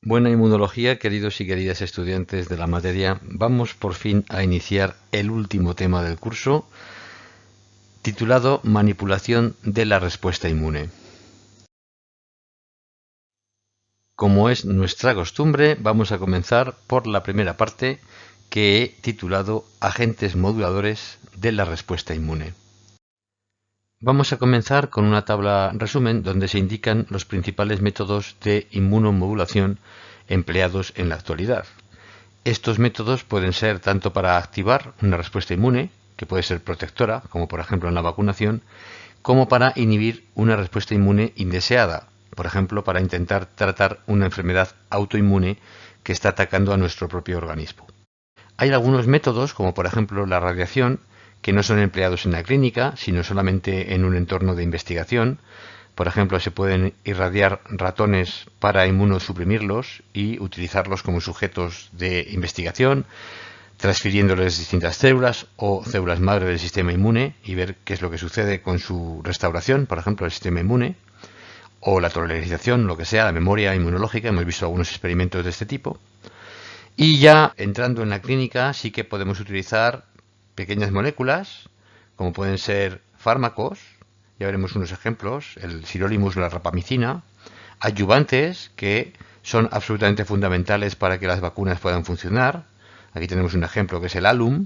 Buena inmunología, queridos y queridas estudiantes de la materia. Vamos por fin a iniciar el último tema del curso, titulado Manipulación de la respuesta inmune. Como es nuestra costumbre, vamos a comenzar por la primera parte, que he titulado Agentes moduladores de la respuesta inmune. Vamos a comenzar con una tabla resumen donde se indican los principales métodos de inmunomodulación empleados en la actualidad. Estos métodos pueden ser tanto para activar una respuesta inmune, que puede ser protectora, como por ejemplo en la vacunación, como para inhibir una respuesta inmune indeseada, por ejemplo para intentar tratar una enfermedad autoinmune que está atacando a nuestro propio organismo. Hay algunos métodos, como por ejemplo la radiación, que no son empleados en la clínica, sino solamente en un entorno de investigación. Por ejemplo, se pueden irradiar ratones para inmunosuprimirlos y utilizarlos como sujetos de investigación, transfiriéndoles distintas células o células madre del sistema inmune y ver qué es lo que sucede con su restauración, por ejemplo, del sistema inmune, o la tolerización, lo que sea, la memoria inmunológica. Hemos visto algunos experimentos de este tipo. Y ya entrando en la clínica, sí que podemos utilizar pequeñas moléculas, como pueden ser fármacos, ya veremos unos ejemplos, el sirolimus, la rapamicina, adyuvantes que son absolutamente fundamentales para que las vacunas puedan funcionar. Aquí tenemos un ejemplo que es el alum.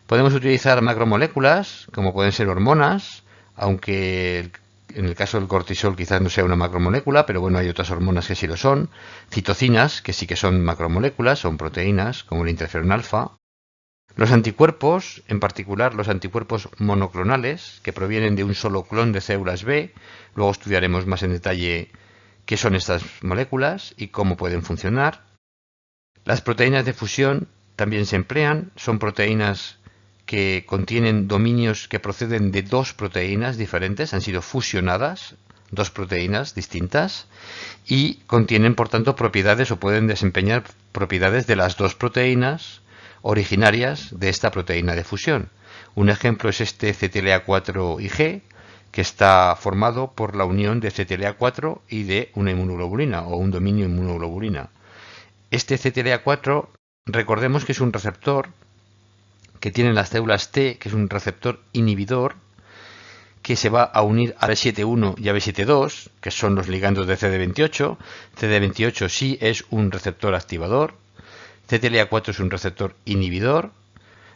Podemos utilizar macromoléculas, como pueden ser hormonas, aunque en el caso del cortisol quizás no sea una macromolécula, pero bueno, hay otras hormonas que sí lo son. Citocinas, que sí que son macromoléculas, son proteínas, como el interferón alfa. Los anticuerpos, en particular los anticuerpos monoclonales, que provienen de un solo clon de células B. Luego estudiaremos más en detalle qué son estas moléculas y cómo pueden funcionar. Las proteínas de fusión también se emplean, son proteínas que contienen dominios que proceden de dos proteínas diferentes, han sido fusionadas, dos proteínas distintas, y contienen por tanto propiedades o pueden desempeñar propiedades de las dos proteínas originarias de esta proteína de fusión. Un ejemplo es este CTLA4-IG, que está formado por la unión de CTLA4 y de una inmunoglobulina o un dominio inmunoglobulina. Este CTLA4, recordemos que es un receptor que tienen las células T, que es un receptor inhibidor, que se va a unir a B7-1 y a B7-2, que son los ligandos de CD28. CD28 sí es un receptor activador. CTLA4 es un receptor inhibidor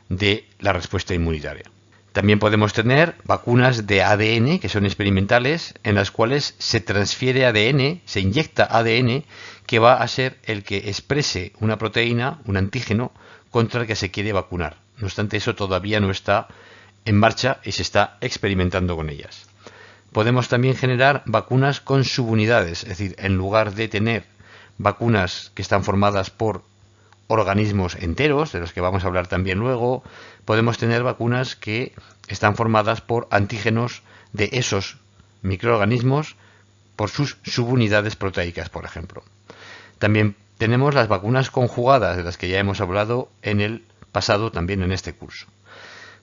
de la respuesta inmunitaria. También podemos tener vacunas de ADN, que son experimentales, en las cuales se transfiere ADN, se inyecta ADN, que va a ser el que exprese una proteína, un antígeno, contra el que se quiere vacunar. No obstante, eso todavía no está en marcha y se está experimentando con ellas. Podemos también generar vacunas con subunidades, es decir, en lugar de tener vacunas que están formadas por organismos enteros, de los que vamos a hablar también luego, podemos tener vacunas que están formadas por antígenos de esos microorganismos por sus subunidades proteicas, por ejemplo. También tenemos las vacunas conjugadas, de las que ya hemos hablado en el pasado también en este curso.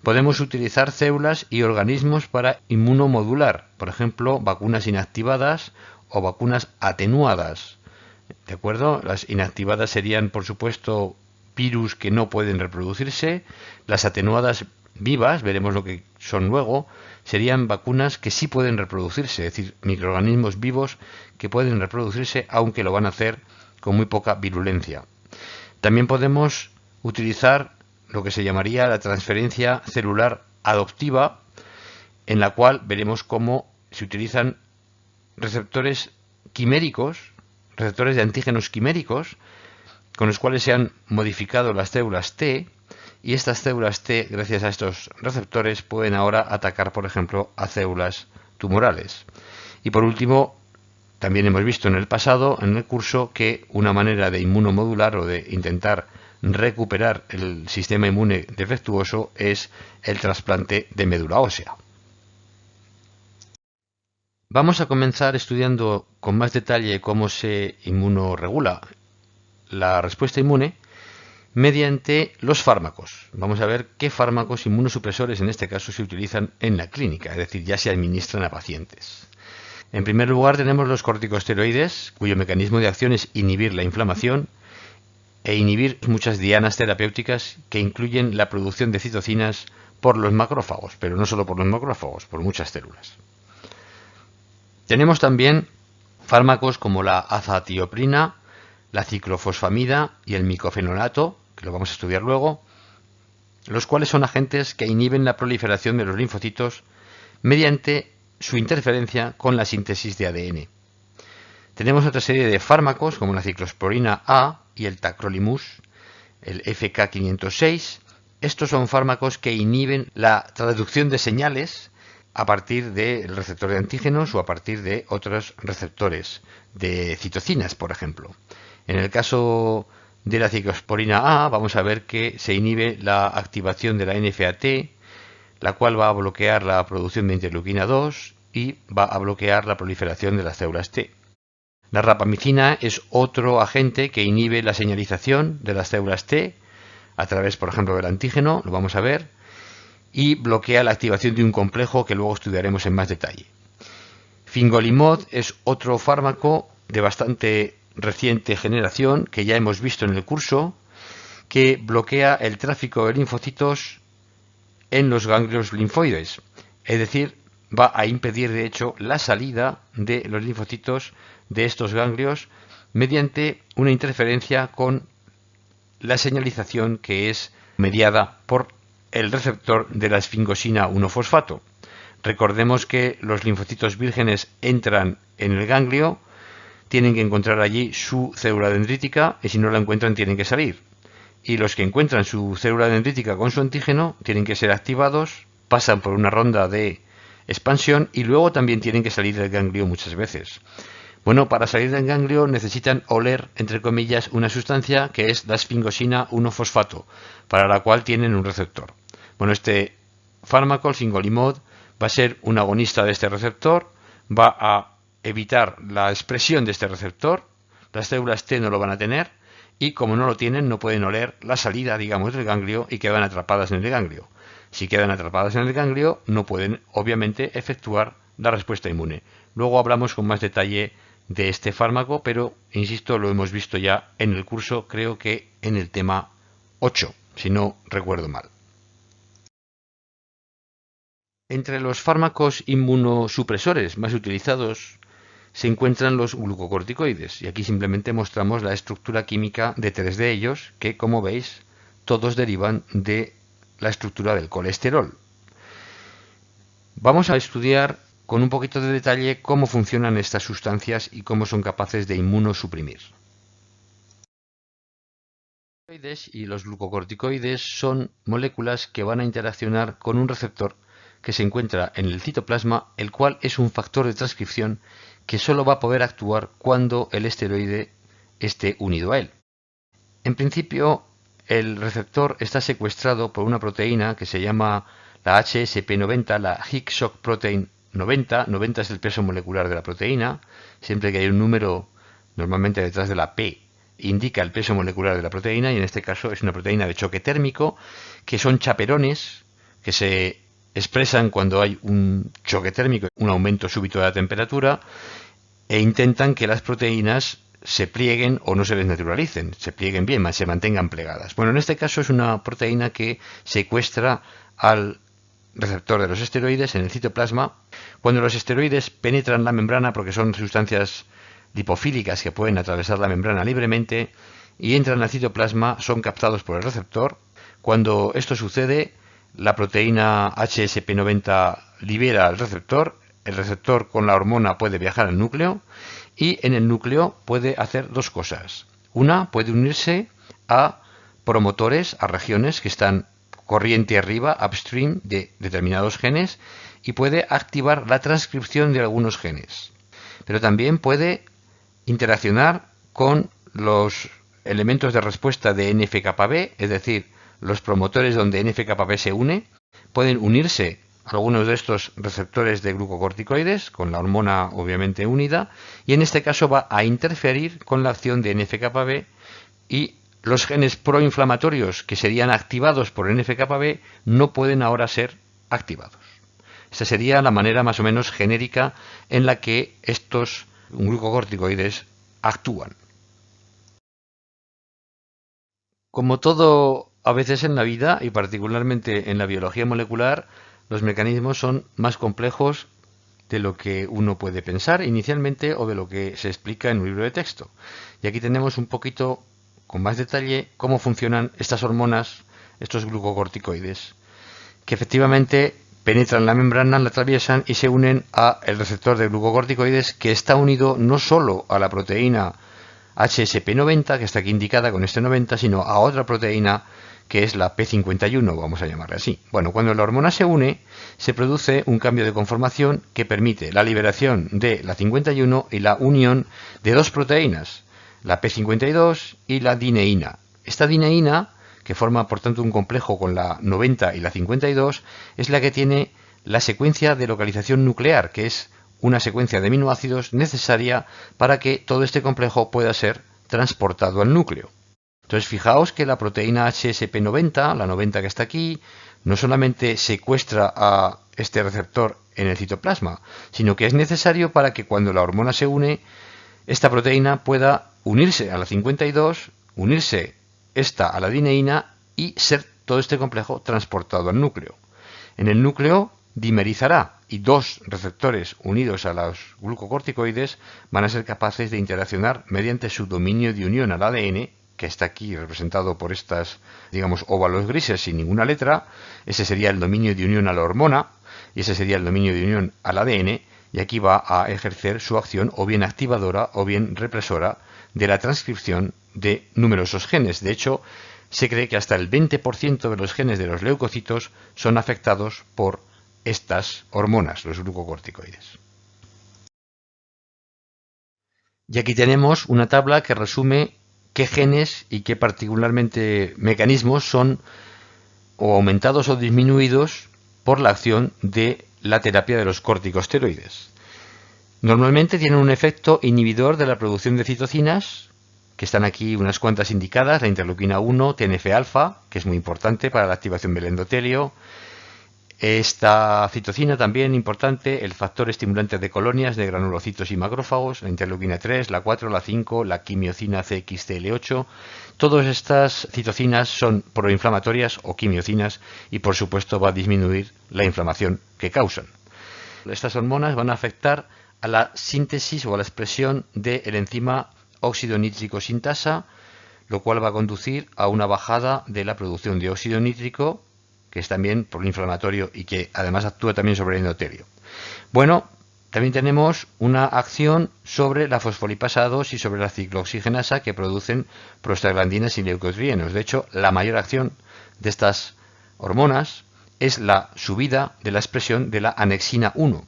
Podemos utilizar células y organismos para inmunomodular, por ejemplo, vacunas inactivadas o vacunas atenuadas. ¿De acuerdo? Las inactivadas serían, por supuesto, virus que no pueden reproducirse. Las atenuadas vivas, veremos lo que son luego, serían vacunas que sí pueden reproducirse, es decir, microorganismos vivos que pueden reproducirse, aunque lo van a hacer con muy poca virulencia. También podemos utilizar lo que se llamaría la transferencia celular adoptiva, en la cual veremos cómo se utilizan receptores quiméricos, receptores de antígenos quiméricos, con los cuales se han modificado las células T, y estas células T, gracias a estos receptores, pueden ahora atacar, por ejemplo, a células tumorales. Y por último, también hemos visto en el pasado, en el curso, que una manera de inmunomodular o de intentar recuperar el sistema inmune defectuoso es el trasplante de médula ósea. Vamos a comenzar estudiando con más detalle cómo se inmunorregula la respuesta inmune mediante los fármacos. Vamos a ver qué fármacos inmunosupresores en este caso se utilizan en la clínica, es decir, ya se administran a pacientes. En primer lugar tenemos los corticosteroides, cuyo mecanismo de acción es inhibir la inflamación e inhibir muchas dianas terapéuticas que incluyen la producción de citocinas por los macrófagos, pero no solo por los macrófagos, por muchas células. Tenemos también fármacos como la azatioprina, la ciclofosfamida y el micofenolato, que lo vamos a estudiar luego, los cuales son agentes que inhiben la proliferación de los linfocitos mediante su interferencia con la síntesis de ADN. Tenemos otra serie de fármacos como la ciclosporina A y el tacrolimus, el FK506. Estos son fármacos que inhiben la traducción de señales a partir del receptor de antígenos o a partir de otros receptores de citocinas, por ejemplo. En el caso de la ciclosporina A vamos a ver que se inhibe la activación de la NFAT, la cual va a bloquear la producción de interleuquina 2 y va a bloquear la proliferación de las células T. La rapamicina es otro agente que inhibe la señalización de las células T a través, por ejemplo, del antígeno, lo vamos a ver, y bloquea la activación de un complejo que luego estudiaremos en más detalle. Fingolimod es otro fármaco de bastante reciente generación que ya hemos visto en el curso, que bloquea el tráfico de linfocitos en los ganglios linfoides, es decir, va a impedir de hecho la salida de los linfocitos de estos ganglios mediante una interferencia con la señalización que es mediada por el receptor de la esfingosina 1-fosfato. Recordemos que los linfocitos vírgenes entran en el ganglio, tienen que encontrar allí su célula dendrítica y si no la encuentran tienen que salir. Y los que encuentran su célula dendrítica con su antígeno tienen que ser activados, pasan por una ronda de expansión y luego también tienen que salir del ganglio muchas veces. Bueno, para salir del ganglio necesitan oler, entre comillas, una sustancia que es la esfingosina 1-fosfato, para la cual tienen un receptor. Bueno, este fármaco, el fingolimod, va a ser un agonista de este receptor, va a evitar la expresión de este receptor, las células T no lo van a tener, y como no lo tienen, no pueden oler la salida, digamos, del ganglio y quedan atrapadas en el ganglio. Si quedan atrapadas en el ganglio, no pueden, obviamente, efectuar la respuesta inmune. Luego hablamos con más detalle de este fármaco, pero, insisto, lo hemos visto ya en el curso, creo que en el tema 8, si no recuerdo mal. Entre los fármacos inmunosupresores más utilizados se encuentran los glucocorticoides, y aquí simplemente mostramos la estructura química de 3 de ellos, que, como veis, todos derivan de la estructura del colesterol. Vamos a estudiar con un poquito de detalle cómo funcionan estas sustancias y cómo son capaces de inmunosuprimir. Y los glucocorticoides son moléculas que van a interaccionar con un receptor que se encuentra en el citoplasma, el cual es un factor de transcripción que solo va a poder actuar cuando el esteroide esté unido a él. En principio, el receptor está secuestrado por una proteína que se llama la HSP90, la Hick-Shock Protein 90. 90 es el peso molecular de la proteína. Siempre que hay un número, normalmente detrás de la P, indica el peso molecular de la proteína, y en este caso es una proteína de choque térmico, que son chaperones que se expresan cuando hay un choque térmico, un aumento súbito de la temperatura, e intentan que las proteínas se plieguen o no se desnaturalicen, se plieguen bien, se mantengan plegadas. Bueno, en este caso es una proteína que secuestra al receptor de los esteroides en el citoplasma. Cuando los esteroides penetran la membrana, porque son sustancias lipofílicas que pueden atravesar la membrana libremente y entran al citoplasma, son captados por el receptor. Cuando esto sucede, la proteína HSP90 libera al receptor, el receptor con la hormona puede viajar al núcleo y en el núcleo puede hacer dos cosas. Una, puede unirse a promotores, a regiones que están corriente arriba, upstream, de determinados genes, y puede activar la transcripción de algunos genes. Pero también puede interaccionar con los elementos de respuesta de NF-κB, es decir, los promotores donde NF-κB se une, pueden unirse a algunos de estos receptores de glucocorticoides, con la hormona obviamente unida, y en este caso va a interferir con la acción de NF-κB, y los genes proinflamatorios que serían activados por NF-κB no pueden ahora ser activados. Esa sería la manera más o menos genérica en la que estos glucocorticoides actúan. Como todo a veces en la vida y particularmente en la biología molecular, los mecanismos son más complejos de lo que uno puede pensar inicialmente o de lo que se explica en un libro de texto. Y aquí tenemos un poquito con más detalle cómo funcionan estas hormonas, estos glucocorticoides, que efectivamente penetran la membrana, la atraviesan y se unen al receptor de glucocorticoides, que está unido no solo a la proteína HSP90, que está aquí indicada con este 90, sino a otra proteína que es la P51, vamos a llamarla así. Bueno, cuando la hormona se une, se produce un cambio de conformación que permite la liberación de la 51 y la unión de dos proteínas, la P52 y la dineína. Esta dineína, que forma por tanto un complejo con la 90 y la 52, es la que tiene la secuencia de localización nuclear, que es una secuencia de aminoácidos necesaria para que todo este complejo pueda ser transportado al núcleo. Entonces fijaos que la proteína HSP90, la 90 que está aquí, no solamente secuestra a este receptor en el citoplasma, sino que es necesario para que cuando la hormona se une, esta proteína pueda unirse a la 52, unirse esta a la dineína y ser todo este complejo transportado al núcleo. En el núcleo dimerizará y dos receptores unidos a los glucocorticoides van a ser capaces de interaccionar mediante su dominio de unión al ADN, que está aquí representado por estas, digamos, óvalos grises sin ninguna letra. Ese sería el dominio de unión a la hormona y ese sería el dominio de unión al ADN, y aquí va a ejercer su acción o bien activadora o bien represora de la transcripción de numerosos genes. De hecho, se cree que hasta el 20% de los genes de los leucocitos son afectados por estas hormonas, los glucocorticoides. Y aquí tenemos una tabla que resume qué genes y qué particularmente mecanismos son o aumentados o disminuidos por la acción de la terapia de los corticosteroides. Normalmente tienen un efecto inhibidor de la producción de citocinas, que están aquí unas cuantas indicadas: la interleuquina 1, TNF-alfa, que es muy importante para la activación del endotelio, esta citocina también importante, el factor estimulante de colonias de granulocitos y macrófagos, la interleuquina 3, la 4, la 5, la quimiocina CXCL8. Todas estas citocinas son proinflamatorias o quimiocinas y por supuesto va a disminuir la inflamación que causan. Estas hormonas van a afectar a la síntesis o a la expresión del enzima óxido nítrico sintasa, lo cual va a conducir a una bajada de la producción de óxido nítrico, que es también proinflamatorio y que además actúa también sobre el endotelio. Bueno, también tenemos una acción sobre la fosfolipasa 2 y sobre la ciclooxigenasa, que producen prostaglandinas y leucotrienos. De hecho, la mayor acción de estas hormonas es la subida de la expresión de la anexina 1.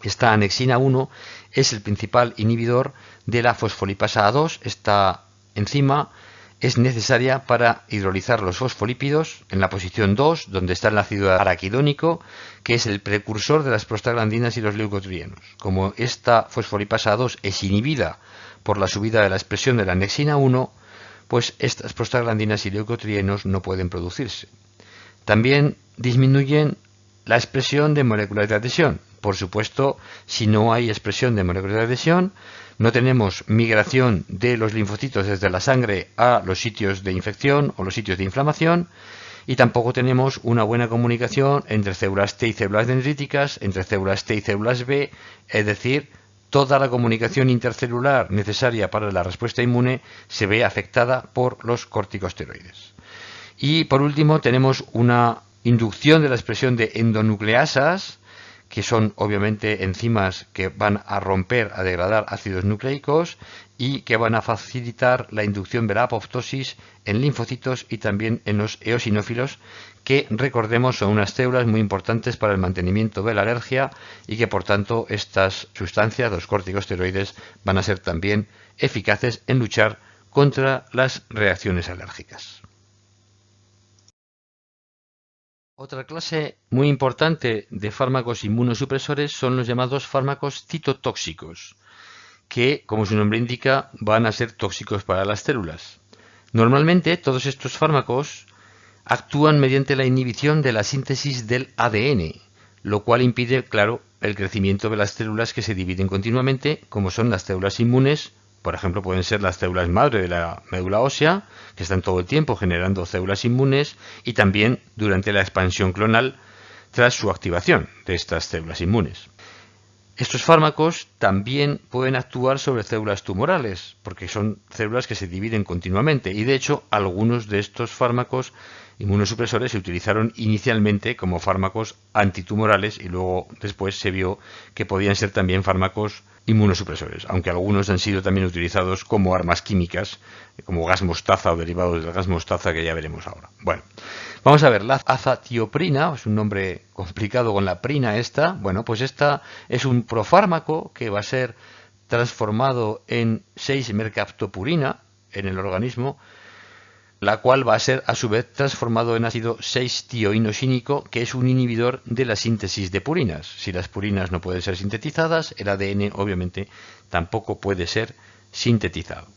Esta anexina 1 es el principal inhibidor de la fosfolipasa 2. Esta enzima es necesaria para hidrolizar los fosfolípidos en la posición 2, donde está el ácido araquidónico, que es el precursor de las prostaglandinas y los leucotrienos. Como esta fosfolipasa 2 es inhibida por la subida de la expresión de la anexina 1, pues estas prostaglandinas y leucotrienos no pueden producirse. También disminuyen la expresión de moléculas de adhesión. Por supuesto, si no hay expresión de moléculas de adhesión, no tenemos migración de los linfocitos desde la sangre a los sitios de infección o los sitios de inflamación, y tampoco tenemos una buena comunicación entre células T y células dendríticas, entre células T y células B, es decir, toda la comunicación intercelular necesaria para la respuesta inmune se ve afectada por los corticosteroides. Y por último tenemos una inducción de la expresión de endonucleasas, que son obviamente enzimas que van a romper, a degradar ácidos nucleicos y que van a facilitar la inducción de la apoptosis en linfocitos y también en los eosinófilos, que recordemos son unas células muy importantes para el mantenimiento de la alergia y que por tanto estas sustancias, los corticosteroides, van a ser también eficaces en luchar contra las reacciones alérgicas. Otra clase muy importante de fármacos inmunosupresores son los llamados fármacos citotóxicos, que, como su nombre indica, van a ser tóxicos para las células. Normalmente todos estos fármacos actúan mediante la inhibición de la síntesis del ADN, lo cual impide, claro, el crecimiento de las células que se dividen continuamente, como son las células inmunes. Por ejemplo, pueden ser las células madre de la médula ósea, que están todo el tiempo generando células inmunes, y también durante la expansión clonal tras su activación de estas células inmunes. Estos fármacos también pueden actuar sobre células tumorales, porque son células que se dividen continuamente, y de hecho algunos de estos fármacos inmunosupresores se utilizaron inicialmente como fármacos antitumorales y luego después se vio que podían ser también fármacos inmunosupresores, aunque algunos han sido también utilizados como armas químicas, como gas mostaza o derivados del gas mostaza, que ya veremos ahora. Bueno, vamos a ver, la azatioprina, es un nombre complicado con la prina esta. Bueno, pues esta es un profármaco que va a ser transformado en 6-mercaptopurina en el organismo, la cual va a ser a su vez transformado en ácido 6-tioinosínico, que es un inhibidor de la síntesis de purinas. Si las purinas no pueden ser sintetizadas, el ADN obviamente tampoco puede ser sintetizado.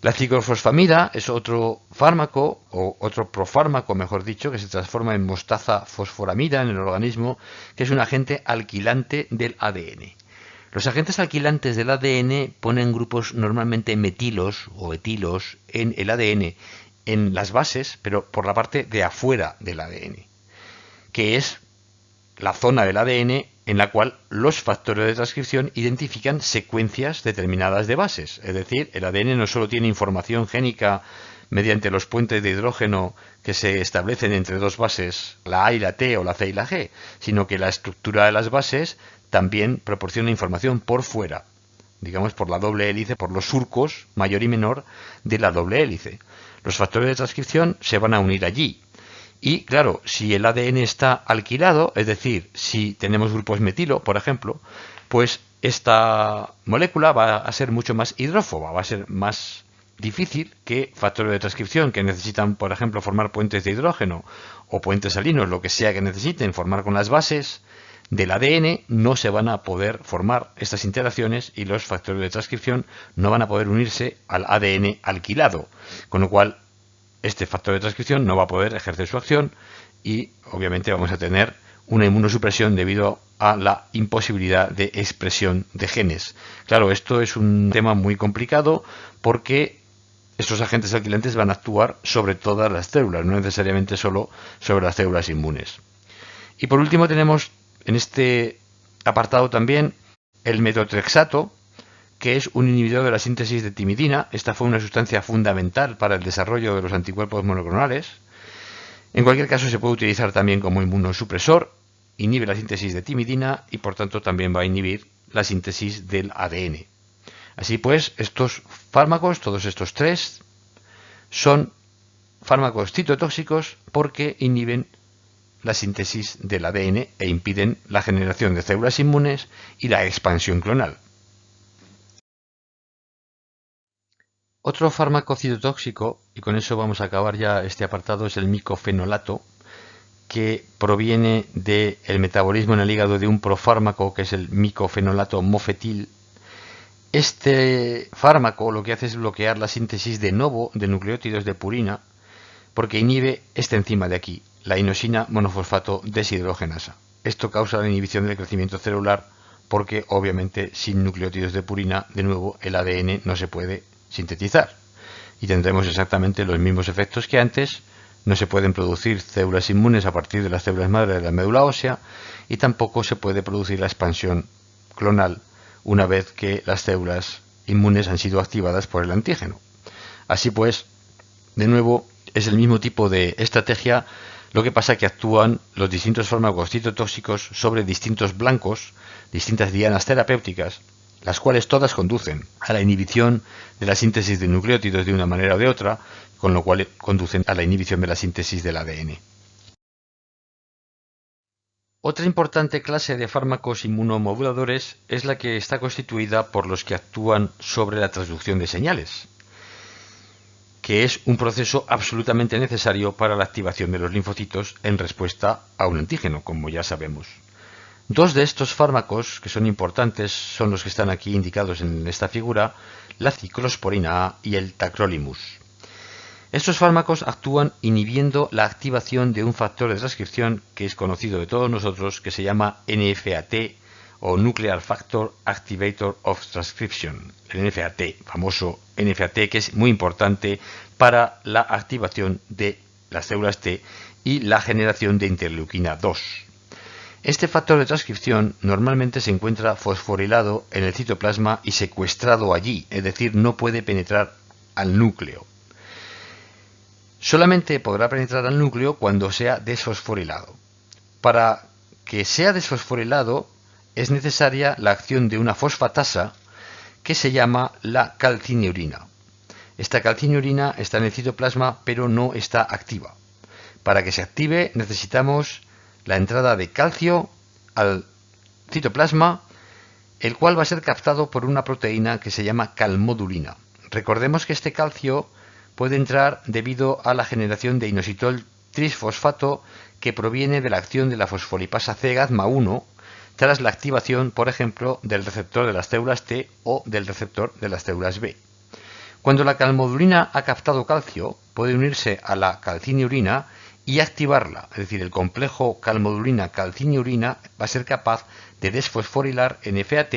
La ciclofosfamida es otro fármaco, o otro profármaco mejor dicho, que se transforma en mostaza fosforamida en el organismo, que es un agente alquilante del ADN. Los agentes alquilantes del ADN ponen grupos normalmente metilos o etilos en el ADN, en las bases, pero por la parte de afuera del ADN, que es la zona del ADN en la cual los factores de transcripción identifican secuencias determinadas de bases. Es decir, el ADN no solo tiene información génica mediante los puentes de hidrógeno que se establecen entre dos bases, la A y la T o la C y la G, sino que la estructura de las bases también proporciona información por fuera, digamos por la doble hélice, por los surcos mayor y menor de la doble hélice. Los factores de transcripción se van a unir allí. Y claro, si el ADN está alquilado, es decir, si tenemos grupos metilo, por ejemplo, pues esta molécula va a ser mucho más hidrófoba, va a ser más difícil que factores de transcripción que necesitan, por ejemplo, formar puentes de hidrógeno o puentes salinos, lo que sea que necesiten formar con las bases del ADN, no se van a poder formar estas interacciones y los factores de transcripción no van a poder unirse al ADN alquilado, con lo cual este factor de transcripción no va a poder ejercer su acción y obviamente vamos a tener una inmunosupresión debido a la imposibilidad de expresión de genes. Claro, esto es un tema muy complicado porque estos agentes alquilantes van a actuar sobre todas las células, no necesariamente solo sobre las células inmunes. Y por último tenemos en este apartado también el metotrexato, que es un inhibidor de la síntesis de timidina. Esta fue una sustancia fundamental para el desarrollo de los anticuerpos monoclonales. En cualquier caso se puede utilizar también como inmunosupresor, inhibe la síntesis de timidina y por tanto también va a inhibir la síntesis del ADN. Así pues, estos fármacos, todos estos tres, son fármacos citotóxicos porque inhiben la síntesis del ADN e impiden la generación de células inmunes y la expansión clonal. Otro fármaco citotóxico, y con eso vamos a acabar ya este apartado, es el micofenolato, que proviene del metabolismo en el hígado de un profármaco que es el micofenolato mofetil. Este fármaco lo que hace es bloquear la síntesis de novo de nucleótidos de purina porque inhibe esta enzima de aquí, la inosina monofosfato deshidrogenasa. Esto causa la inhibición del crecimiento celular porque obviamente sin nucleótidos de purina, de nuevo, el ADN no se puede sintetizar y tendremos exactamente los mismos efectos que antes. No se pueden producir células inmunes a partir de las células madre de la médula ósea y tampoco se puede producir la expansión clonal una vez que las células inmunes han sido activadas por el antígeno. Así pues, de nuevo, es el mismo tipo de estrategia, lo que pasa que actúan los distintos fármacos citotóxicos sobre distintos blancos, distintas dianas terapéuticas, las cuales todas conducen a la inhibición de la síntesis de nucleótidos de una manera o de otra, con lo cual conducen a la inhibición de la síntesis del ADN. Otra importante clase de fármacos inmunomoduladores es la que está constituida por los que actúan sobre la transducción de señales, que es un proceso absolutamente necesario para la activación de los linfocitos en respuesta a un antígeno, como ya sabemos. Dos de estos fármacos que son importantes son los que están aquí indicados en esta figura, la ciclosporina A y el tacrolimus. Estos fármacos actúan inhibiendo la activación de un factor de transcripción que es conocido de todos nosotros, que se llama NFAT o Nuclear Factor Activator of Transcription. El NFAT, famoso NFAT, que es muy importante para la activación de las células T y la generación de interleuquina 2. Este factor de transcripción normalmente se encuentra fosforilado en el citoplasma y secuestrado allí, es decir, no puede penetrar al núcleo. Solamente podrá penetrar al núcleo cuando sea desfosforilado. Para que sea desfosforilado es necesaria la acción de una fosfatasa que se llama la calcineurina. Esta calcineurina está en el citoplasma pero no está activa. Para que se active necesitamos la entrada de calcio al citoplasma, el cual va a ser captado por una proteína que se llama calmodulina. Recordemos que este calcio puede entrar debido a la generación de inositol trisfosfato que proviene de la acción de la fosfolipasa C-gamma1 tras la activación, por ejemplo, del receptor de las células T o del receptor de las células B. Cuando la calmodulina ha captado calcio, puede unirse a la calcineurina y activarla, es decir, el complejo calmodulina-calcineurina va a ser capaz de desfosforilar NFAT,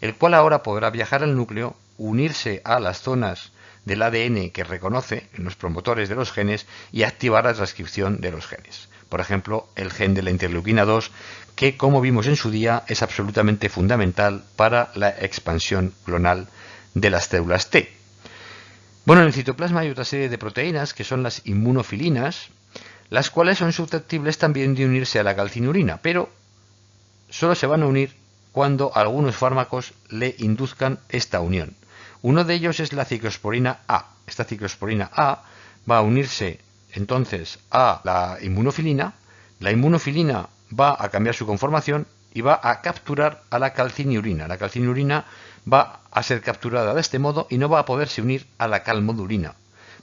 el cual ahora podrá viajar al núcleo, unirse a las zonas del ADN que reconoce en los promotores de los genes y activar la transcripción de los genes. Por ejemplo, el gen de la interleuquina 2, que como vimos en su día es absolutamente fundamental para la expansión clonal de las células T. Bueno, en el citoplasma hay otra serie de proteínas que son las inmunofilinas, las cuales son susceptibles también de unirse a la calcineurina, pero solo se van a unir cuando algunos fármacos le induzcan esta unión. Uno de ellos es la ciclosporina A. Esta ciclosporina A va a unirse entonces a la inmunofilina va a cambiar su conformación y va a capturar a la calcineurina. La calcineurina va a ser capturada de este modo y no va a poderse unir a la calmodulina.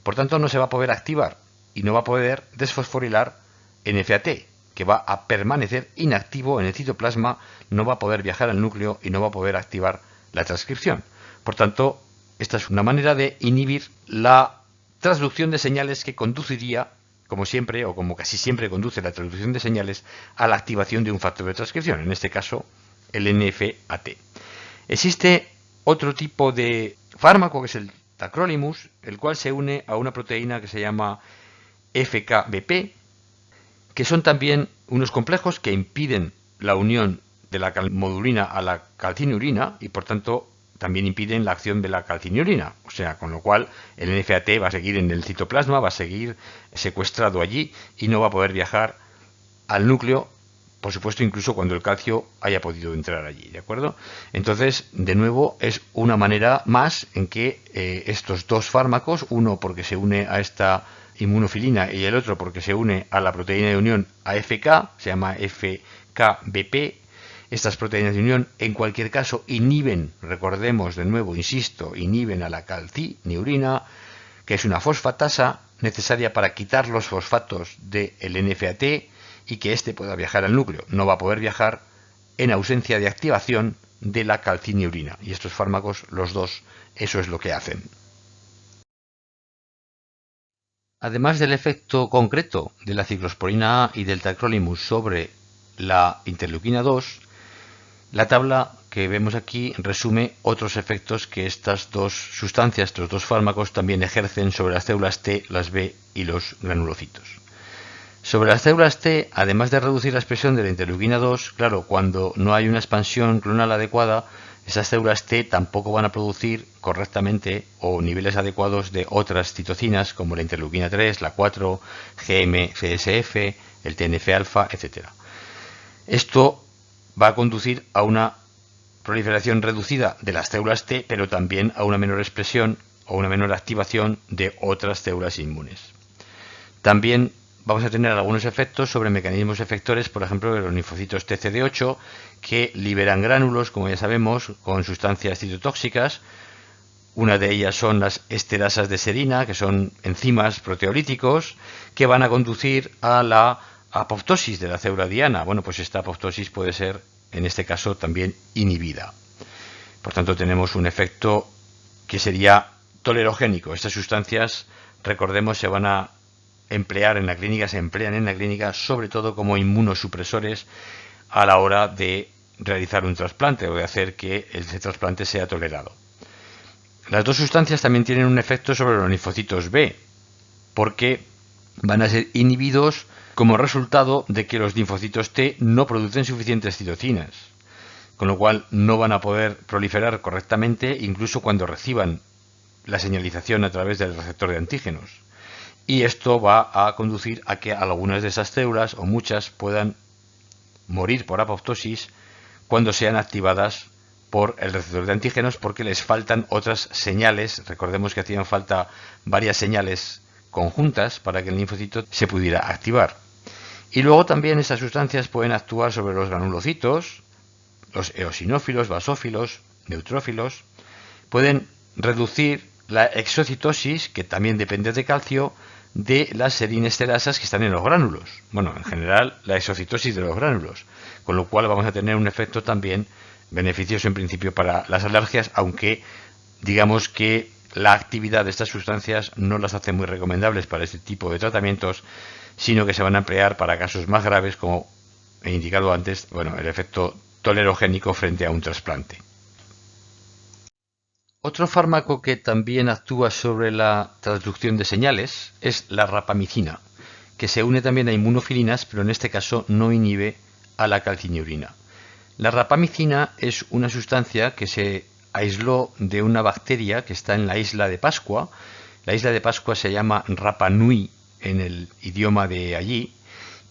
Por tanto, no se va a poder activar y no va a poder desfosforilar NFAT, que va a permanecer inactivo en el citoplasma, no va a poder viajar al núcleo y no va a poder activar la transcripción. Por tanto, esta es una manera de inhibir la transducción de señales que conduciría, como siempre o como casi siempre conduce la transducción de señales, a la activación de un factor de transcripción, en este caso el NFAT. Existe otro tipo de fármaco que es el tacrolimus, el cual se une a una proteína que se llama FKBP, que son también unos complejos que impiden la unión de la calmodulina a la calcineurina y por tanto también impiden la acción de la calcineurina, o sea, con lo cual el NFAT va a seguir en el citoplasma, va a seguir secuestrado allí y no va a poder viajar al núcleo, por supuesto, incluso cuando el calcio haya podido entrar allí, ¿de acuerdo? Entonces, de nuevo, es una manera más en que estos dos fármacos, uno porque se une a esta inmunofilina y el otro porque se une a la proteína de unión AFK, se llama FKBP. Estas proteínas de unión, en cualquier caso, inhiben, recordemos de nuevo, insisto, inhiben a la calcineurina, que es una fosfatasa necesaria para quitar los fosfatos del NFAT y que éste pueda viajar al núcleo. No va a poder viajar en ausencia de activación de la calcineurina. Y estos fármacos, los dos, eso es lo que hacen. Además del efecto concreto de la ciclosporina A y del tacrolimus sobre la interleuquina 2, la tabla que vemos aquí resume otros efectos que estas dos sustancias, estos dos fármacos, también ejercen sobre las células T, las B y los granulocitos. Sobre las células T, además de reducir la expresión de la interleuquina 2, claro, cuando no hay una expansión clonal adecuada, esas células T tampoco van a producir correctamente o niveles adecuados de otras citocinas como la interleuquina 3, la 4, GM-CSF, el TNF-alfa, etc. Esto va a conducir a una proliferación reducida de las células T, pero también a una menor expresión o una menor activación de otras células inmunes. También vamos a tener algunos efectos sobre mecanismos efectores, por ejemplo, de los linfocitos TCD8, que liberan gránulos, como ya sabemos, con sustancias citotóxicas. Una de ellas son las esterasas de serina, que son enzimas proteolíticos, que van a conducir a la apoptosis de la célula diana. Bueno, pues esta apoptosis puede ser, en este caso, también inhibida. Por tanto, tenemos un efecto que sería tolerogénico. Estas sustancias recordemos, se van a emplear en la clínica, se emplean en la clínica sobre todo como inmunosupresores a la hora de realizar un trasplante o de hacer que ese trasplante sea tolerado. Las dos sustancias también tienen un efecto sobre los linfocitos B, porque van a ser inhibidos como resultado de que los linfocitos T no producen suficientes citocinas, con lo cual no van a poder proliferar correctamente incluso cuando reciban la señalización a través del receptor de antígenos. Y esto va a conducir a que algunas de esas células, o muchas, puedan morir por apoptosis cuando sean activadas por el receptor de antígenos, porque les faltan otras señales. Recordemos que hacían falta varias señales conjuntas para que el linfocito se pudiera activar. Y luego también estas sustancias pueden actuar sobre los granulocitos, los eosinófilos, basófilos, neutrófilos. Pueden reducir la exocitosis, que también depende de calcio, de las serinesterasas que están en los gránulos. Bueno, en general la exocitosis de los gránulos, con lo cual vamos a tener un efecto también beneficioso en principio para las alergias, aunque digamos que la actividad de estas sustancias no las hace muy recomendables para este tipo de tratamientos, sino que se van a emplear para casos más graves, como he indicado antes, bueno, el efecto tolerogénico frente a un trasplante. Otro fármaco que también actúa sobre la transducción de señales es la rapamicina, que se une también a inmunofilinas, pero en este caso no inhibe a la calcineurina. La rapamicina es una sustancia que se aisló de una bacteria que está en la isla de Pascua. La isla de Pascua se llama Rapa Nui en el idioma de allí,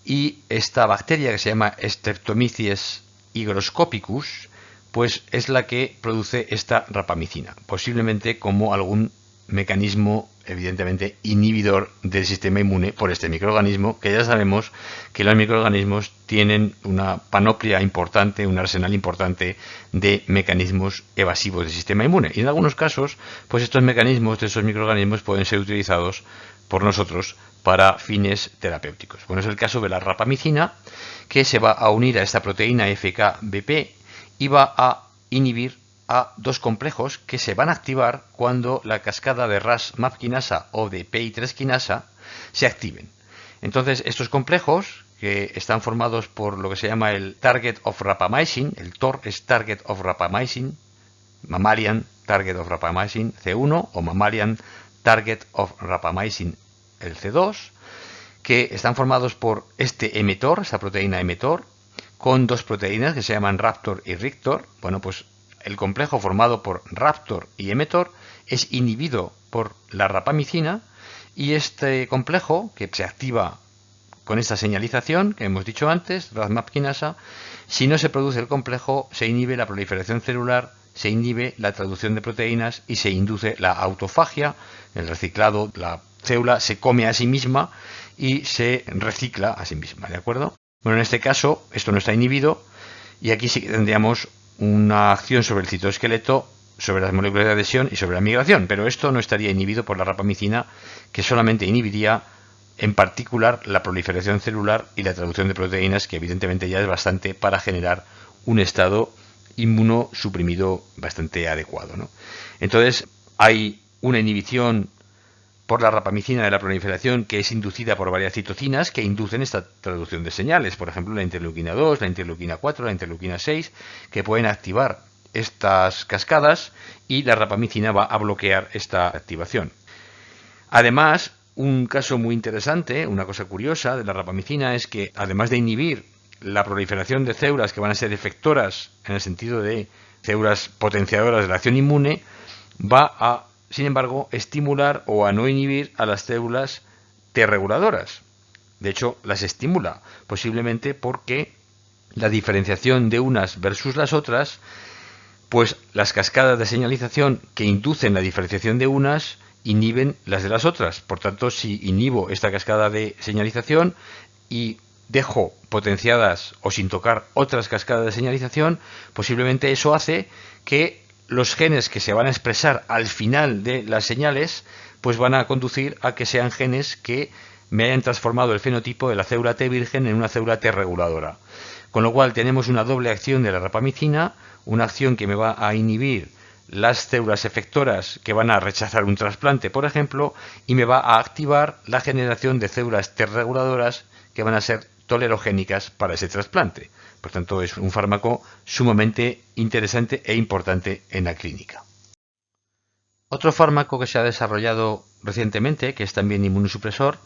y esta bacteria, que se llama Streptomyces hygroscopicus, pues es la que produce esta rapamicina, posiblemente como algún mecanismo evidentemente inhibidor del sistema inmune por este microorganismo, que ya sabemos que los microorganismos tienen una panoplia importante, un arsenal importante de mecanismos evasivos del sistema inmune, y en algunos casos pues estos mecanismos de esos microorganismos pueden ser utilizados por nosotros para fines terapéuticos. Bueno, es el caso de la rapamicina, que se va a unir a esta proteína FKBP y va a inhibir a dos complejos que se van a activar cuando la cascada de Ras-MAP quinasa o de PI3 quinasa se activen. Entonces, estos complejos, que están formados por lo que se llama el Target of Rapamycin, el TOR es Target of Rapamycin, Mammalian Target of Rapamycin C1 o Mammalian Target of Rapamycin el C2, que están formados por este mTOR, esta proteína mTOR, con dos proteínas que se llaman Raptor y Rictor. Bueno, pues el complejo formado por Raptor y mTOR es inhibido por la rapamicina, y este complejo, que se activa con esta señalización que hemos dicho antes, Ras-MAP quinasa, si no se produce el complejo, se inhibe la proliferación celular, se inhibe la traducción de proteínas y se induce la autofagia, el reciclado. La célula se come a sí misma y se recicla a sí misma, ¿de acuerdo? Bueno, en este caso esto no está inhibido, y aquí sí que tendríamos una acción sobre el citoesqueleto, sobre las moléculas de adhesión y sobre la migración, pero esto no estaría inhibido por la rapamicina, que solamente inhibiría en particular la proliferación celular y la traducción de proteínas, que evidentemente ya es bastante para generar un estado inmunosuprimido bastante adecuado, ¿no? Entonces hay una inhibición por la rapamicina de la proliferación que es inducida por varias citocinas que inducen esta traducción de señales, por ejemplo la interleuquina 2, la interleuquina 4, la interleuquina 6, que pueden activar estas cascadas, y la rapamicina va a bloquear esta activación. Además, un caso muy interesante, una cosa curiosa de la rapamicina, es que además de inhibir la proliferación de células que van a ser efectoras en el sentido de células potenciadoras de la acción inmune, va a, sin embargo, estimular o a no inhibir a las células T reguladoras. De hecho, las estimula, posiblemente porque la diferenciación de unas versus las otras, pues las cascadas de señalización que inducen la diferenciación de unas inhiben las de las otras. Por tanto, si inhibo esta cascada de señalización y dejo potenciadas o sin tocar otras cascadas de señalización, posiblemente eso hace que los genes que se van a expresar al final de las señales pues van a conducir a que sean genes que me hayan transformado el fenotipo de la célula T virgen en una célula T reguladora. Con lo cual tenemos una doble acción de la rapamicina, una acción que me va a inhibir las células efectoras que van a rechazar un trasplante, por ejemplo, y me va a activar la generación de células T reguladoras que van a ser tolerogénicas para ese trasplante. Por tanto, es un fármaco sumamente interesante e importante en la clínica. Otro fármaco que se ha desarrollado recientemente, que es también inmunosupresor,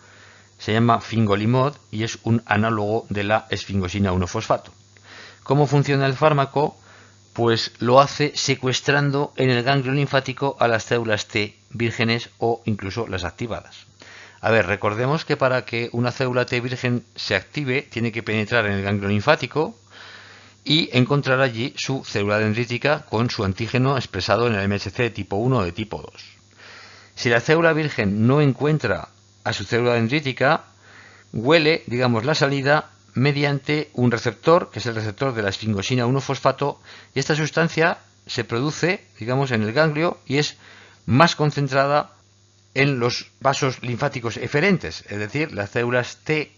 se llama fingolimod y es un análogo de la esfingosina 1-fosfato. ¿Cómo funciona el fármaco? Pues lo hace secuestrando en el ganglio linfático a las células T vírgenes o incluso las activadas. A ver, recordemos que para que una célula T virgen se active tiene que penetrar en el ganglio linfático y encontrar allí su célula dendrítica con su antígeno expresado en el MHC de tipo 1 o de tipo 2. Si la célula virgen no encuentra a su célula dendrítica, huele, digamos, la salida mediante un receptor, que es el receptor de la esfingosina 1-fosfato, y esta sustancia se produce, digamos, en el ganglio y es más concentrada en los vasos linfáticos eferentes, es decir, las células T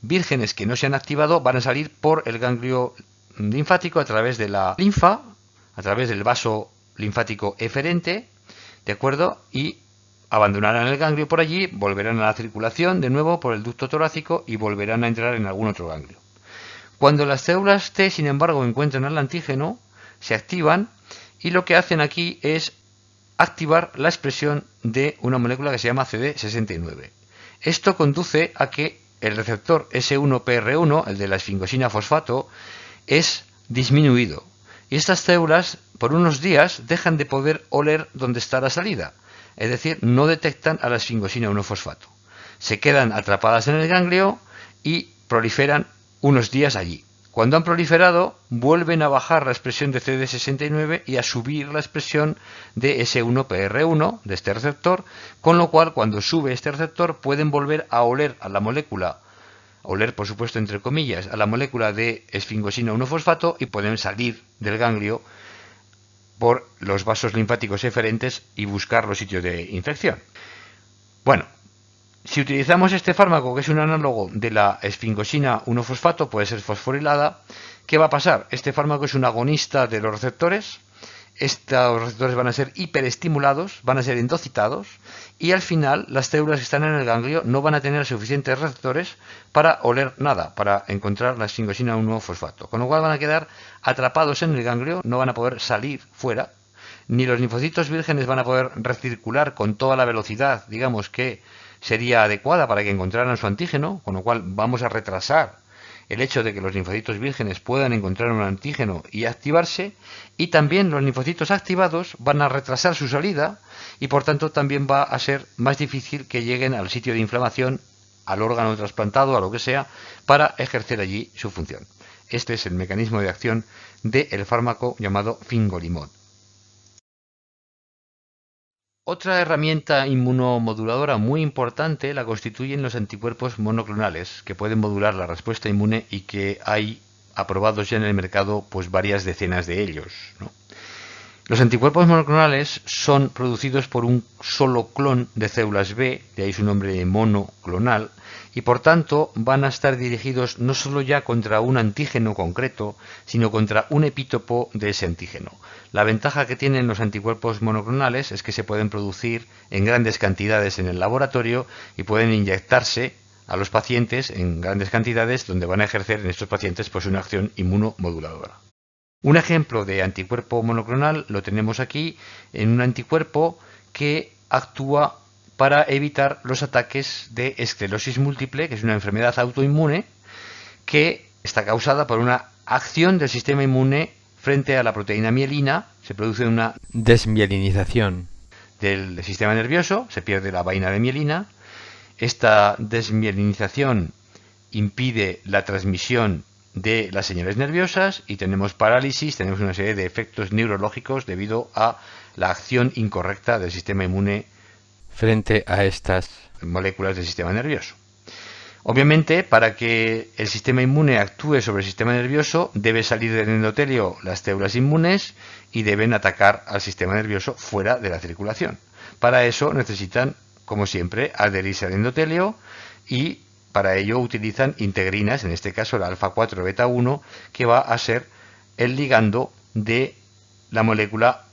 vírgenes que no se han activado van a salir por el ganglio linfático a través de la linfa, a través del vaso linfático eferente, ¿de acuerdo? Y abandonarán el ganglio por allí, volverán a la circulación de nuevo por el ducto torácico y volverán a entrar en algún otro ganglio. Cuando las células T, sin embargo, encuentran el antígeno, se activan y lo que hacen aquí es activar la expresión de una molécula que se llama CD69. Esto conduce a que el receptor S1PR1, el de la esfingosina fosfato, es disminuido. Y estas células, por unos días, dejan de poder oler dónde está la salida. Es decir, no detectan a la esfingosina 1-fosfato. Se quedan atrapadas en el ganglio y proliferan unos días allí. Cuando han proliferado, vuelven a bajar la expresión de CD69 y a subir la expresión de S1PR1, de este receptor, con lo cual, cuando sube este receptor, pueden volver a oler a la molécula, oler por supuesto entre comillas, a la molécula de esfingosina 1-fosfato y pueden salir del ganglio por los vasos linfáticos eferentes y buscar los sitios de infección. Bueno, si utilizamos este fármaco, que es un análogo de la esfingosina 1-fosfato, puede ser fosforilada, ¿qué va a pasar? Este fármaco es un agonista de los receptores. Estos receptores van a ser hiperestimulados, van a ser endocitados y al final las células que están en el ganglio no van a tener suficientes receptores para oler nada, para encontrar la esfingosina 1-fosfato. Con lo cual van a quedar atrapados en el ganglio, no van a poder salir fuera, ni los linfocitos vírgenes van a poder recircular con toda la velocidad, digamos, que sería adecuada para que encontraran su antígeno, con lo cual vamos a retrasar el hecho de que los linfocitos vírgenes puedan encontrar un antígeno y activarse, y también los linfocitos activados van a retrasar su salida y por tanto también va a ser más difícil que lleguen al sitio de inflamación, al órgano trasplantado, a lo que sea, para ejercer allí su función. Este es el mecanismo de acción del fármaco llamado fingolimod. Otra herramienta inmunomoduladora muy importante la constituyen los anticuerpos monoclonales, que pueden modular la respuesta inmune y que hay aprobados ya en el mercado pues varias decenas de ellos, ¿no? Los anticuerpos monoclonales son producidos por un solo clon de células B, de ahí su nombre de monoclonal, y por tanto van a estar dirigidos no solo ya contra un antígeno concreto, sino contra un epítopo de ese antígeno. La ventaja que tienen los anticuerpos monoclonales es que se pueden producir en grandes cantidades en el laboratorio y pueden inyectarse a los pacientes en grandes cantidades, donde van a ejercer en estos pacientes pues una acción inmunomoduladora. Un ejemplo de anticuerpo monoclonal lo tenemos aquí en un anticuerpo que actúa para evitar los ataques de esclerosis múltiple, que es una enfermedad autoinmune que está causada por una acción del sistema inmune frente a la proteína mielina. Se produce una desmielinización del sistema nervioso, se pierde la vaina de mielina. Esta desmielinización impide la transmisión de las señales nerviosas y tenemos parálisis, tenemos una serie de efectos neurológicos debido a la acción incorrecta del sistema inmune frente a estas moléculas del sistema nervioso. Obviamente, para que el sistema inmune actúe sobre el sistema nervioso, debe salir del endotelio las células inmunes y deben atacar al sistema nervioso fuera de la circulación. Para eso necesitan, como siempre, adherirse al endotelio y para ello utilizan integrinas, en este caso la alfa-4 beta-1, que va a ser el ligando de la molécula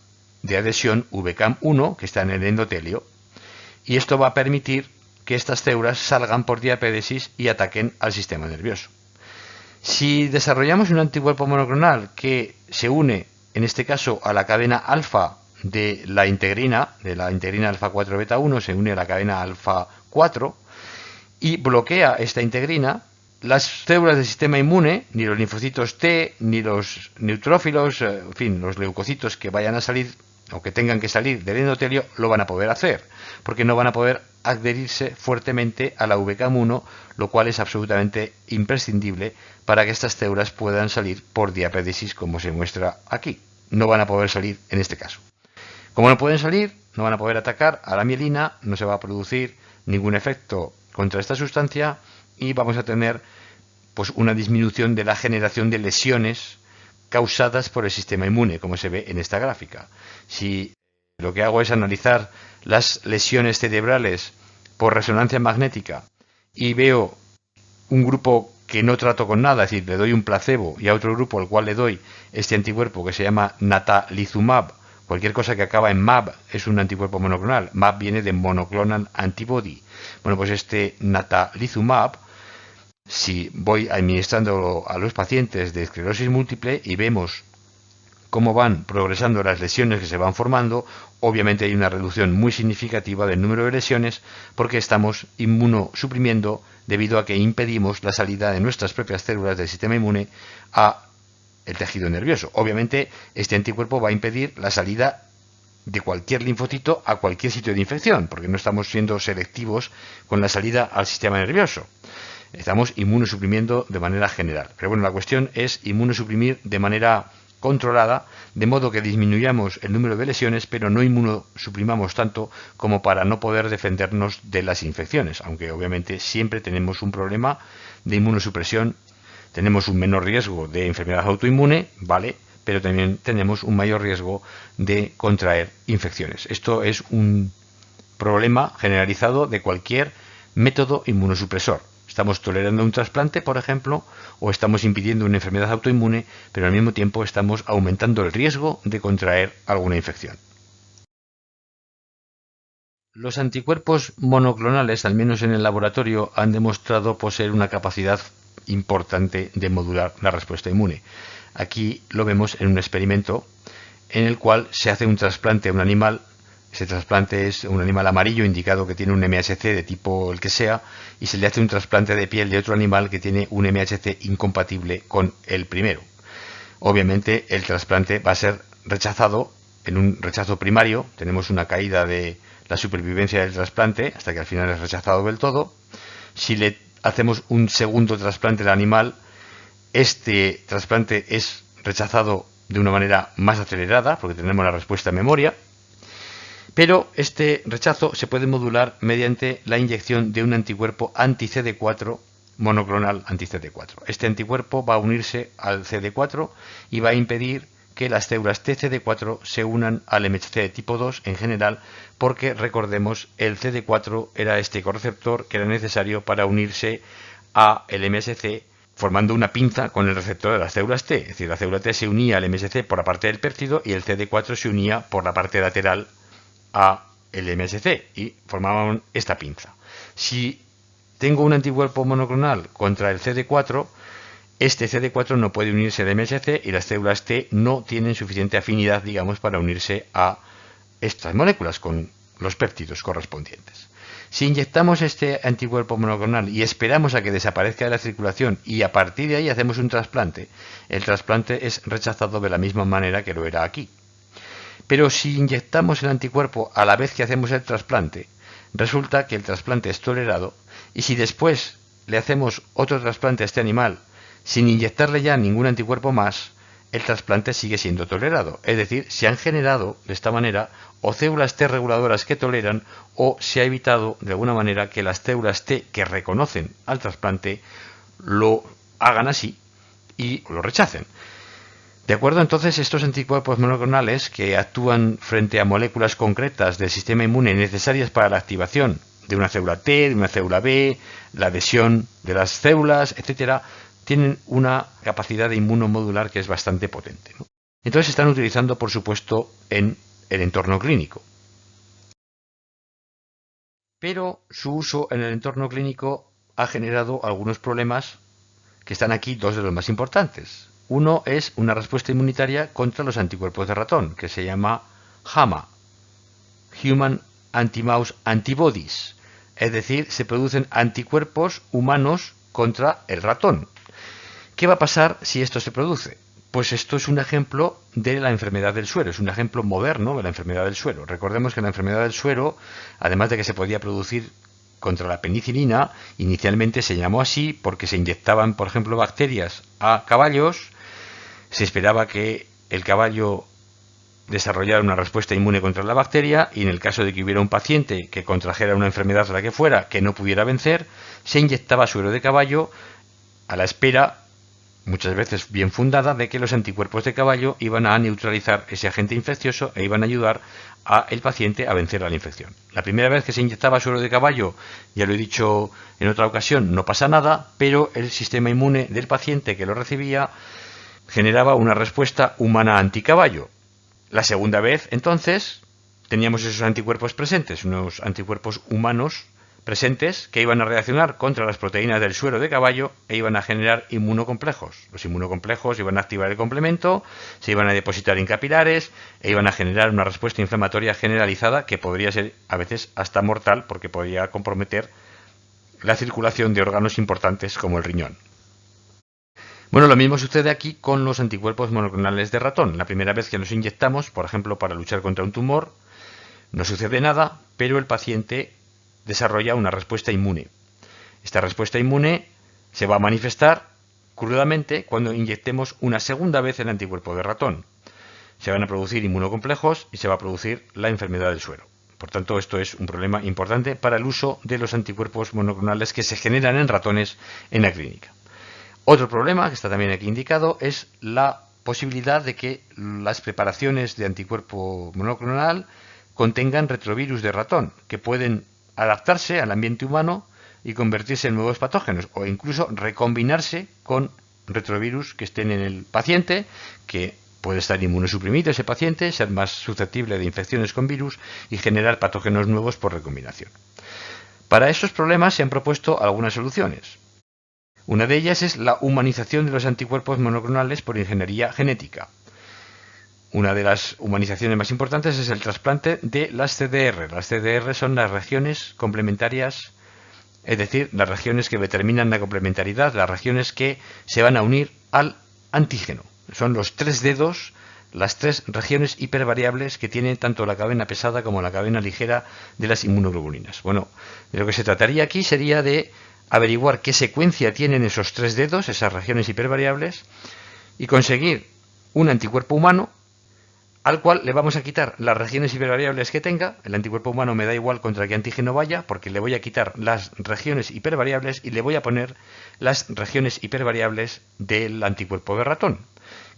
de adhesión VCAM1 que está en el endotelio, y esto va a permitir que estas células salgan por diapédesis y ataquen al sistema nervioso. Si desarrollamos un anticuerpo monoclonal que se une, en este caso, a la cadena alfa de la integrina alfa 4 beta 1, se une a la cadena alfa 4 y bloquea esta integrina, las células del sistema inmune, ni los linfocitos T, ni los neutrófilos, en fin, los leucocitos que vayan a salir o que tengan que salir del endotelio, lo van a poder hacer, porque no van a poder adherirse fuertemente a la VCAM1, lo cual es absolutamente imprescindible para que estas células puedan salir por diapédesis, como se muestra aquí. No van a poder salir en este caso. Como no pueden salir, no van a poder atacar a la mielina, no se va a producir ningún efecto contra esta sustancia y vamos a tener pues una disminución de la generación de lesiones causadas por el sistema inmune, como se ve en esta gráfica. Si lo que hago es analizar las lesiones cerebrales por resonancia magnética y veo un grupo que no trato con nada, es decir, le doy un placebo, y a otro grupo al cual le doy este anticuerpo que se llama natalizumab, cualquier cosa que acaba en mab es un anticuerpo monoclonal, mab viene de monoclonal antibody. Bueno, pues este natalizumab, si voy administrándolo a los pacientes de esclerosis múltiple y vemos cómo van progresando las lesiones que se van formando, obviamente hay una reducción muy significativa del número de lesiones porque estamos inmunosuprimiendo debido a que impedimos la salida de nuestras propias células del sistema inmune a el tejido nervioso. Obviamente este anticuerpo va a impedir la salida de cualquier linfocito a cualquier sitio de infección, porque no estamos siendo selectivos con la salida al sistema nervioso. Estamos inmunosuprimiendo de manera general. Pero bueno, la cuestión es inmunosuprimir de manera controlada, de modo que disminuyamos el número de lesiones, pero no inmunosuprimamos tanto como para no poder defendernos de las infecciones, aunque obviamente siempre tenemos un problema de inmunosupresión, tenemos un menor riesgo de enfermedad autoinmune, ¿vale?, pero también tenemos un mayor riesgo de contraer infecciones. Esto es un problema generalizado de cualquier método inmunosupresor. Estamos tolerando un trasplante, por ejemplo, o estamos impidiendo una enfermedad autoinmune, pero al mismo tiempo estamos aumentando el riesgo de contraer alguna infección. Los anticuerpos monoclonales, al menos en el laboratorio, han demostrado poseer una capacidad importante de modular la respuesta inmune. Aquí lo vemos en un experimento en el cual se hace un trasplante a un animal. Ese trasplante es un animal amarillo indicado que tiene un MHC de tipo el que sea, y se le hace un trasplante de piel de otro animal que tiene un MHC incompatible con el primero. Obviamente el trasplante va a ser rechazado en un rechazo primario, tenemos una caída de la supervivencia del trasplante hasta que al final es rechazado del todo. Si le hacemos un segundo trasplante al animal, este trasplante es rechazado de una manera más acelerada porque tenemos la respuesta en memoria. Pero este rechazo se puede modular mediante la inyección de un anticuerpo anti-CD4 monoclonal anti-CD4. Este anticuerpo va a unirse al CD4 y va a impedir que las células TCD4 se unan al MHC de tipo 2 en general, porque recordemos, el CD4 era este correceptor que era necesario para unirse a el MSC formando una pinza con el receptor de las células T. Es decir, la célula T se unía al MSC por la parte del péptido y el CD4 se unía por la parte lateral a el MSC y formaban esta pinza. Si tengo un anticuerpo monoclonal contra el CD4, este CD4 no puede unirse al MSC y las células T no tienen suficiente afinidad, digamos, para unirse a estas moléculas con los péptidos correspondientes. Si inyectamos este anticuerpo monoclonal y esperamos a que desaparezca de la circulación y a partir de ahí hacemos un trasplante, el trasplante es rechazado de la misma manera que lo era aquí. Pero si inyectamos el anticuerpo a la vez que hacemos el trasplante, resulta que el trasplante es tolerado, y si después le hacemos otro trasplante a este animal sin inyectarle ya ningún anticuerpo más, el trasplante sigue siendo tolerado. Es decir, se han generado de esta manera o células T reguladoras que toleran, o se ha evitado de alguna manera que las células T que reconocen al trasplante lo hagan así y lo rechacen. De acuerdo, entonces, estos anticuerpos monoclonales que actúan frente a moléculas concretas del sistema inmune necesarias para la activación de una célula T, de una célula B, la adhesión de las células, etcétera, tienen una capacidad de inmunomodular que es bastante potente, ¿no? Entonces se están utilizando, por supuesto, en el entorno clínico. Pero su uso en el entorno clínico ha generado algunos problemas que están aquí, dos de los más importantes. Uno es una respuesta inmunitaria contra los anticuerpos de ratón, que se llama HAMA, Human Anti-Mouse Antibodies, es decir, se producen anticuerpos humanos contra el ratón. ¿Qué va a pasar si esto se produce? Pues esto es un ejemplo de la enfermedad del suero, es un ejemplo moderno de la enfermedad del suero. Recordemos que la enfermedad del suero, además de que se podía producir contra la penicilina, inicialmente se llamó así porque se inyectaban, por ejemplo, bacterias a caballos, se esperaba que el caballo desarrollara una respuesta inmune contra la bacteria y en el caso de que hubiera un paciente que contrajera una enfermedad la que fuera que no pudiera vencer, se inyectaba suero de caballo a la espera, muchas veces bien fundada, de que los anticuerpos de caballo iban a neutralizar ese agente infeccioso e iban a ayudar al paciente a vencer la infección. La primera vez que se inyectaba suero de caballo, ya lo he dicho en otra ocasión, no pasa nada, pero el sistema inmune del paciente que lo recibía generaba una respuesta humana anticaballo. La segunda vez, entonces, teníamos esos anticuerpos presentes, unos anticuerpos humanos presentes que iban a reaccionar contra las proteínas del suero de caballo e iban a generar inmunocomplejos. Los inmunocomplejos iban a activar el complemento, se iban a depositar en capilares e iban a generar una respuesta inflamatoria generalizada que podría ser a veces hasta mortal porque podría comprometer la circulación de órganos importantes como el riñón. Bueno, lo mismo sucede aquí con los anticuerpos monoclonales de ratón. La primera vez que los inyectamos, por ejemplo, para luchar contra un tumor, no sucede nada, pero el paciente desarrolla una respuesta inmune. Esta respuesta inmune se va a manifestar crudamente cuando inyectemos una segunda vez el anticuerpo de ratón. Se van a producir inmunocomplejos y se va a producir la enfermedad del suero. Por tanto, esto es un problema importante para el uso de los anticuerpos monoclonales que se generan en ratones en la clínica. Otro problema, que está también aquí indicado, es la posibilidad de que las preparaciones de anticuerpo monoclonal contengan retrovirus de ratón, que pueden adaptarse al ambiente humano y convertirse en nuevos patógenos, o incluso recombinarse con retrovirus que estén en el paciente, que puede estar inmunosuprimido ese paciente, ser más susceptible de infecciones con virus y generar patógenos nuevos por recombinación. Para esos problemas se han propuesto algunas soluciones. Una de ellas es la humanización de los anticuerpos monoclonales por ingeniería genética. Una de las humanizaciones más importantes es el trasplante de las CDR. Las CDR son las regiones complementarias, es decir, las regiones que determinan la complementariedad, las regiones que se van a unir al antígeno. Son los tres dedos, las tres regiones hipervariables que tiene tanto la cadena pesada como la cadena ligera de las inmunoglobulinas. Bueno, de lo que se trataría aquí sería de averiguar qué secuencia tienen esos tres dedos, esas regiones hipervariables, y conseguir un anticuerpo humano al cual le vamos a quitar las regiones hipervariables que tenga. El anticuerpo humano me da igual contra qué antígeno vaya, porque le voy a quitar las regiones hipervariables y le voy a poner las regiones hipervariables del anticuerpo de ratón,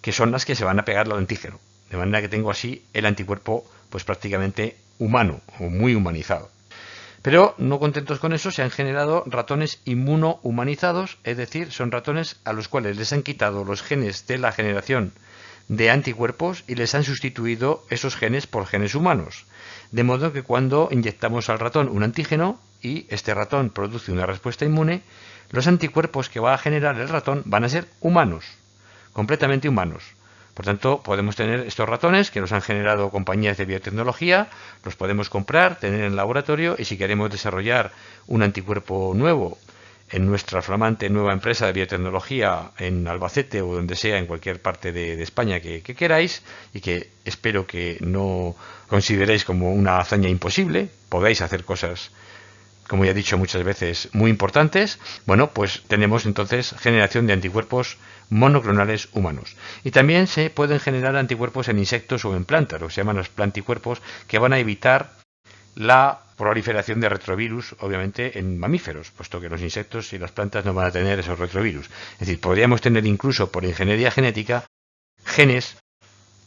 que son las que se van a pegar al antígeno. De manera que tengo así el anticuerpo pues prácticamente humano o muy humanizado. Pero no contentos con eso, se han generado ratones inmunohumanizados, es decir, son ratones a los cuales les han quitado los genes de la generación de anticuerpos y les han sustituido esos genes por genes humanos. De modo que cuando inyectamos al ratón un antígeno y este ratón produce una respuesta inmune, los anticuerpos que va a generar el ratón van a ser humanos, completamente humanos. Por tanto, podemos tener estos ratones que nos han generado compañías de biotecnología, los podemos comprar, tener en el laboratorio y si queremos desarrollar un anticuerpo nuevo en nuestra flamante nueva empresa de biotecnología en Albacete o donde sea, en cualquier parte de España que queráis y que espero que no consideréis como una hazaña imposible, podáis hacer cosas, como ya he dicho muchas veces, muy importantes. Bueno, pues tenemos entonces generación de anticuerpos monoclonales humanos. Y también se pueden generar anticuerpos en insectos o en plantas, lo que se llaman los planticuerpos, que van a evitar la proliferación de retrovirus, obviamente, en mamíferos, puesto que los insectos y las plantas no van a tener esos retrovirus. Es decir, podríamos tener incluso por ingeniería genética genes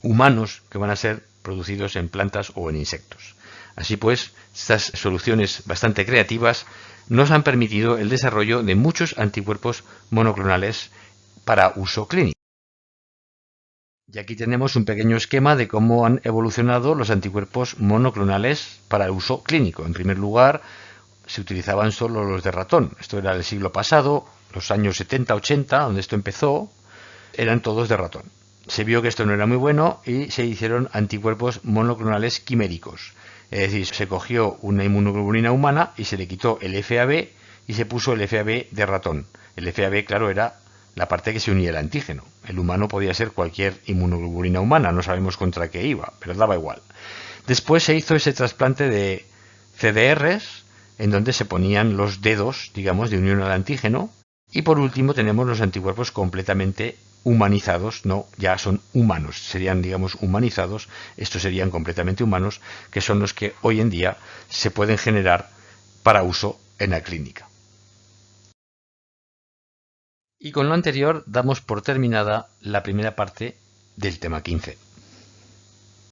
humanos que van a ser producidos en plantas o en insectos. Así pues, estas soluciones bastante creativas nos han permitido el desarrollo de muchos anticuerpos monoclonales para uso clínico. Y aquí tenemos un pequeño esquema de cómo han evolucionado los anticuerpos monoclonales para el uso clínico. En primer lugar, se utilizaban solo los de ratón. Esto era el siglo pasado, los años 70-80, donde esto empezó, eran todos de ratón. Se vio que esto no era muy bueno y se hicieron anticuerpos monoclonales quiméricos. Es decir, se cogió una inmunoglobulina humana y se le quitó el FAB y se puso el FAB de ratón. El FAB, claro, era la parte que se unía al antígeno. El humano podía ser cualquier inmunoglobulina humana, no sabemos contra qué iba, pero daba igual. Después se hizo ese trasplante de CDRs, en donde se ponían los dedos, digamos, de unión al antígeno. Y por último tenemos los anticuerpos completamente humanizados, no, ya son humanos, serían, digamos, humanizados, estos serían completamente humanos, que son los que hoy en día se pueden generar para uso en la clínica. Y con lo anterior damos por terminada la primera parte del tema 15.